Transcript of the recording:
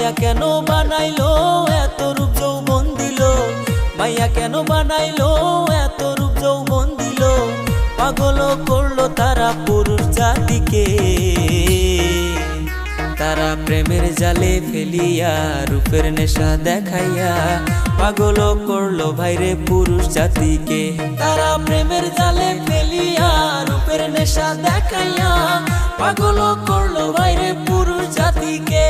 মাইয়া কেন বানাইলো এত রূপ যৌবন দিল, মাইয়া কেন বানাইলো এত রূপ যৌবন দিল, পাগল করলো তারা পুরুষ জাতিকে। তারা প্রেমের জালে ফেলিয়া রূপের নেশা দেখাইয়া পাগল করলো ভাইরে পুরুষ জাতিকে। তারা প্রেমের জালে ফেলিয়া রূপের নেশা দেখাইয়া পাগল করলো ভাইরে পুরুষ জাতিকে।